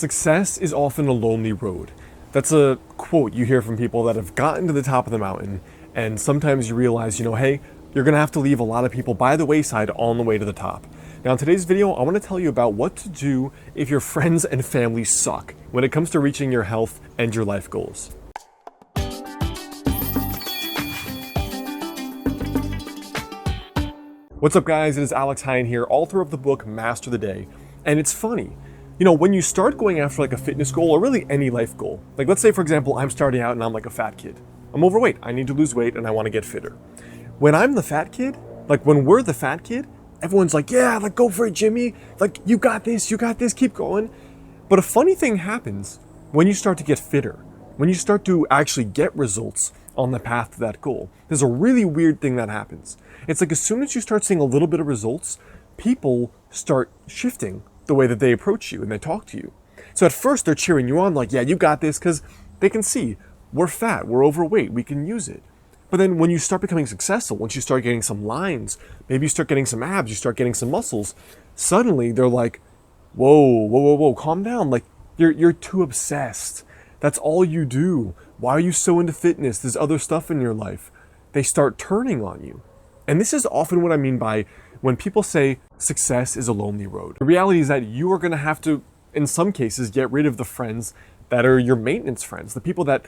Success is often a lonely road. That's a quote you hear from people that have gotten to the top of the mountain, and sometimes you realize, hey, you're gonna have to leave a lot of people by the wayside on the way to the top. Now in today's video, I wanna tell you about what to do if your friends and family suck when it comes to reaching your health and your life goals. What's up guys, it is Alex Hine here, author of the book Master the Day. And it's funny, when you start going after like a fitness goal or really any life goal, like let's say for example, I'm starting out and I'm like a fat kid. I'm overweight, I need to lose weight and I wanna get fitter. When I'm the fat kid, like when we're the fat kid, everyone's like, yeah, like go for it, Jimmy. Like you got this, keep going. But a funny thing happens when you start to get fitter, when you start to actually get results on the path to that goal. There's a really weird thing that happens. It's like as soon as you start seeing a little bit of results, people start shifting the way that they approach you and they talk to you. So at first they're cheering you on like, yeah, you got this, because they can see we're fat, we're overweight, we can use it. But then when you start becoming successful, once you start getting some lines, maybe you start getting some abs, you start getting some muscles, suddenly they're like, whoa, calm down. Like you're too obsessed. That's all you do. Why are you so into fitness? There's other stuff in your life. They start turning on you. And this is often what I mean by when people say success is a lonely road. The reality is that you are going to have to, in some cases, get rid of the friends that are your maintenance friends, the people that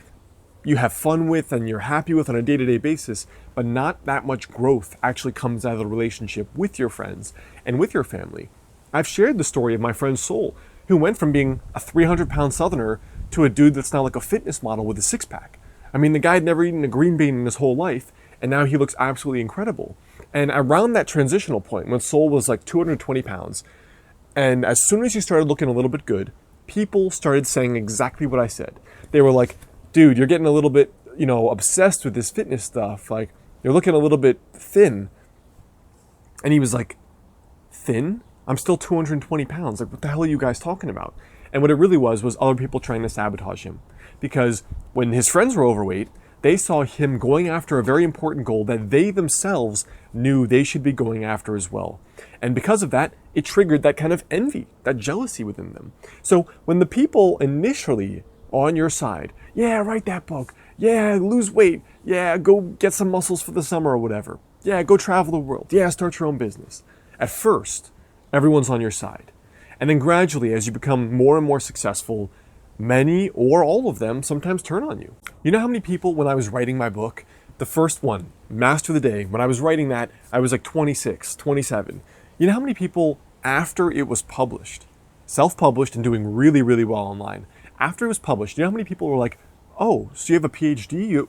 you have fun with and you're happy with on a day-to-day basis, but not that much growth actually comes out of the relationship with your friends and with your family. I've shared the story of my friend Sol, who went from being a 300-pound southerner to a dude that's now like a fitness model with a six-pack. I mean, the guy had never eaten a green bean in his whole life, and now he looks absolutely incredible. And around that transitional point, when Sol was like 220 pounds, and as soon as he started looking a little bit good, people started saying exactly what I said. They were like, dude, you're getting a little bit, obsessed with this fitness stuff. Like, you're looking a little bit thin. And he was like, thin? I'm still 220 pounds. Like, what the hell are you guys talking about? And what it really was other people trying to sabotage him. Because when his friends were overweight, they saw him going after a very important goal that they themselves knew they should be going after as well. And because of that, it triggered that kind of envy, that jealousy within them. So when the people initially on your side, yeah, write that book, yeah, lose weight, yeah, go get some muscles for the summer or whatever, yeah, go travel the world, yeah, start your own business. At first, everyone's on your side. And then gradually, as you become more and more successful, many or all of them sometimes turn on you. You know how many people, when I was writing my book, the first one, Master the Day, when I was writing that, I was like 26, 27. You know how many people, after it was published, self-published and doing really, really well online, after it was published, you know how many people were like, oh, so you have a PhD?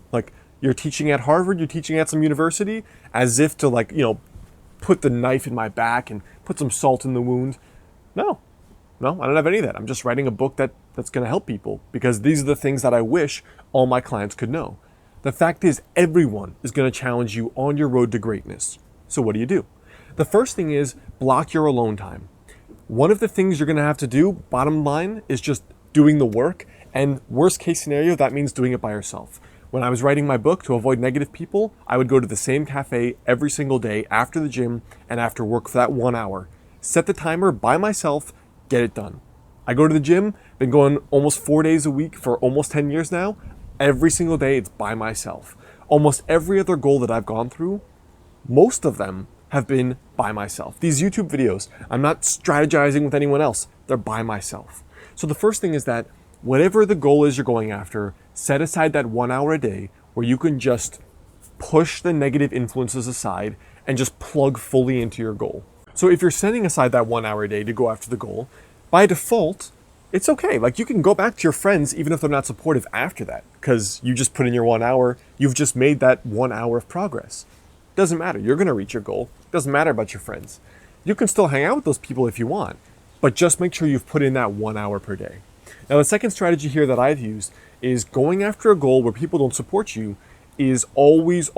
You're teaching at Harvard, you're teaching at some university? As if to put the knife in my back and put some salt in the wound. No, I don't have any of that. I'm just writing a book that's going to help people because these are the things that I wish all my clients could know. The fact is, everyone is going to challenge you on your road to greatness. So what do? The first thing is block your alone time. One of the things you're going to have to do, bottom line, is just doing the work. And worst case scenario, that means doing it by yourself. When I was writing my book to avoid negative people, I would go to the same cafe every single day after the gym and after work for that 1 hour. Set the timer by myself, get it done. I go to the gym, been going almost 4 days a week for almost 10 years now. Every single day it's by myself. Almost every other goal that I've gone through, most of them have been by myself. These YouTube videos, I'm not strategizing with anyone else. They're by myself. So the first thing is that whatever the goal is you're going after, set aside that 1 hour a day where you can just push the negative influences aside and just plug fully into your goal. So if you're setting aside that 1 hour a day to go after the goal, by default, it's okay. Like you can go back to your friends even if they're not supportive after that because you just put in your 1 hour, you've just made that 1 hour of progress. Doesn't matter, you're gonna reach your goal. Doesn't matter about your friends. You can still hang out with those people if you want, but just make sure you've put in that 1 hour per day. Now the second strategy here that I've used is going after a goal where people don't support you is always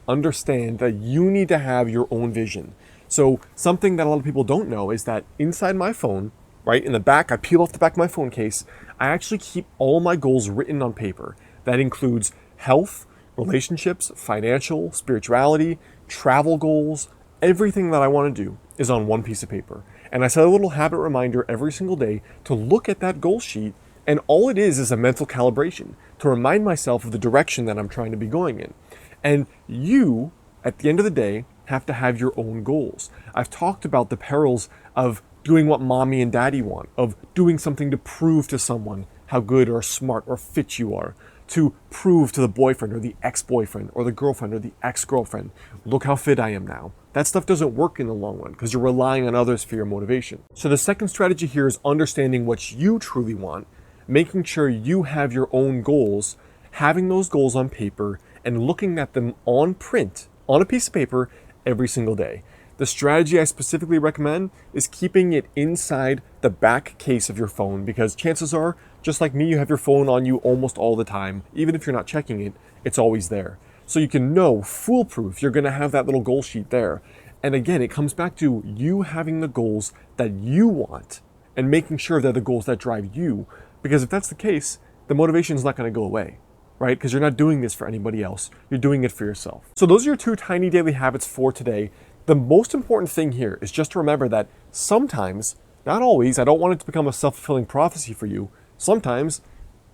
understand that you need to have your own vision. So something that a lot of people don't know is that inside my phone, right in the back, I peel off the back of my phone case, I actually keep all my goals written on paper. That includes health, relationships, financial, spirituality, travel goals, everything that I want to do is on one piece of paper. And I set a little habit reminder every single day to look at that goal sheet, and all it is a mental calibration to remind myself of the direction that I'm trying to be going in. And you, at the end of the day, have to have your own goals. I've talked about the perils of doing what mommy and daddy want, of doing something to prove to someone how good or smart or fit you are, to prove to the boyfriend or the ex-boyfriend or the girlfriend or the ex-girlfriend, look how fit I am now. That stuff doesn't work in the long run because you're relying on others for your motivation. So the second strategy here is understanding what you truly want, making sure you have your own goals, having those goals on paper, and looking at them on print, on a piece of paper, every single day. The strategy I specifically recommend is keeping it inside the back case of your phone, because chances are, just like me, you have your phone on you almost all the time. Even if you're not checking it, it's always there. So you can know, foolproof, you're gonna have that little goal sheet there. And again, it comes back to you having the goals that you want and making sure they're the goals that drive you. Because if that's the case, the motivation is not gonna go away, right? Because you're not doing this for anybody else. You're doing it for yourself. So those are your 2 tiny daily habits for today. The most important thing here is just to remember that sometimes, not always, I don't want it to become a self-fulfilling prophecy for you. Sometimes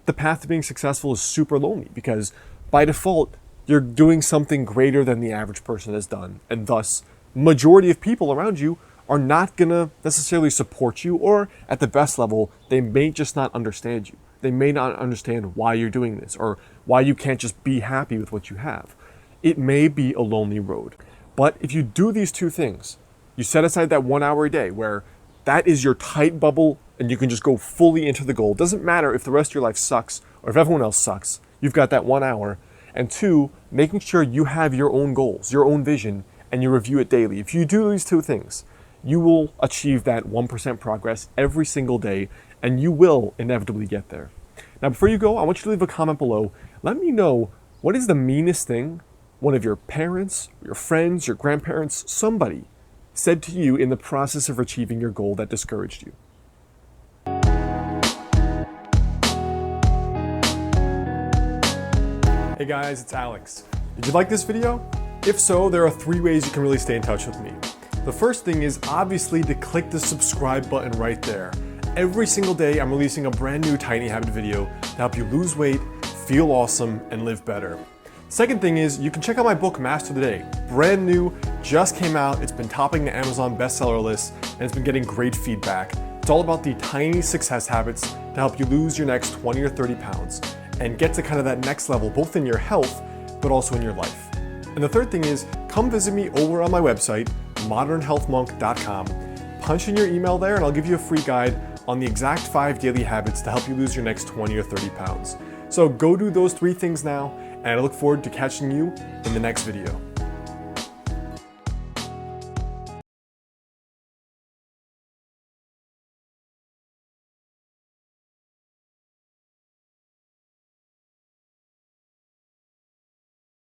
the path to being successful is super lonely because by default, you're doing something greater than the average person has done. And thus, majority of people around you are not gonna necessarily support you, or at the best level, they may just not understand you. They may not understand why you're doing this or why you can't just be happy with what you have. It may be a lonely road. But if you do these 2 things, you set aside that 1 hour a day where that is your tight bubble and you can just go fully into the goal. It doesn't matter if the rest of your life sucks or if everyone else sucks. You've got that 1 hour. And 2, making sure you have your own goals, your own vision, and you review it daily. If you do these 2 things, you will achieve that 1% progress every single day, and you will inevitably get there. Now, before you go, I want you to leave a comment below. Let me know, what is the meanest thing one of your parents, your friends, your grandparents, somebody said to you in the process of achieving your goal that discouraged you? Hey guys, it's Alex. Did you like this video? If so, there are 3 ways you can really stay in touch with me. The first thing is obviously to click the subscribe button right there. Every single day I'm releasing a brand new Tiny Habit video to help you lose weight, feel awesome, and live better. Second thing is you can check out my book, Master the Day. Brand new, just came out, it's been topping the Amazon bestseller list, and it's been getting great feedback. It's all about the tiny success habits to help you lose your next 20 or 30 pounds and get to kind of that next level, both in your health, but also in your life. And the third thing is, come visit me over on my website, modernhealthmonk.com. Punch in your email there and I'll give you a free guide on the exact 5 daily habits to help you lose your next 20 or 30 pounds. So go do those 3 things now, and I look forward to catching you in the next video.